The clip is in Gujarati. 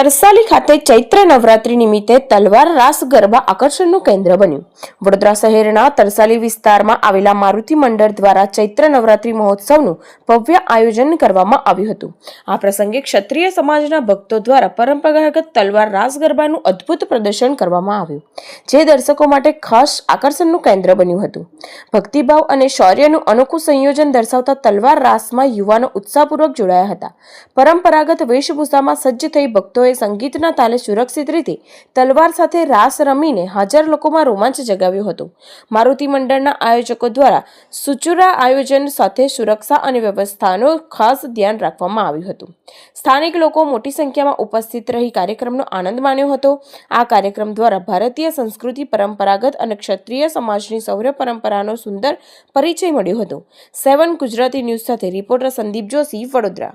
તરસાલી ખાતે ચૈત્ર નવરાત્રી નિમિત્તે તલવાર રાસ ગરબા આકર્ષણનું કેન્દ્ર બન્યું. વડોદરા શહેરના તરસાલી વિસ્તારમાં આવેલા મારુતિ મંડળ દ્વારા ચૈત્ર નવરાત્રી મહોત્સવનું ભવ્ય આયોજન કરવામાં આવ્યું હતું. આ પ્રસંગે ક્ષત્રિય સમાજના ભક્તો દ્વારા પરંપરાગત તલવાર રાસ ગરબાનું અદ્ભુત પ્રદર્શન કરવામાં આવ્યું, જે દર્શકો માટે ખાસ આકર્ષણનું કેન્દ્ર બન્યું હતું. ભક્તિભાવ અને શૌર્યનું અનોખું સંયોજન દર્શાવતા તલવાર રાસમાં યુવાનો ઉત્સાહપૂર્વક જોડાયા હતા. પરંપરાગત વેશભૂષામાં સજ્જ થઈ ભક્તોએ સંગીતના તાલે સુરક્ષિત રીતે તલવાર સાથે રાસ રમીને હાજર લોકોમાં રોમાંચ જગાવ્યો હતો. મારુતિ મંડળના આયોજકો દ્વારા સુચુરા આયોજન સાથે સુરક્ષા અને વ્યવસ્થાનો ખાસ ધ્યાન રાખવામાં આવ્યું હતું. સ્થાનિક લોકો મોટી સંખ્યામાં ઉપસ્થિત રહી કાર્યક્રમનો આનંદ માણ્યો હતો. આ કાર્યક્રમ દ્વારા ભારતીય સંસ્કૃતિ, પરંપરાગત અને ક્ષત્રિય સમાજની શૌર્ય પરંપરાનો સુંદર પરિચય મળ્યો હતો. 7 ગુજરાતી ન્યૂઝ સાથે રિપોર્ટર સંદીપ જોશી, વડોદરા.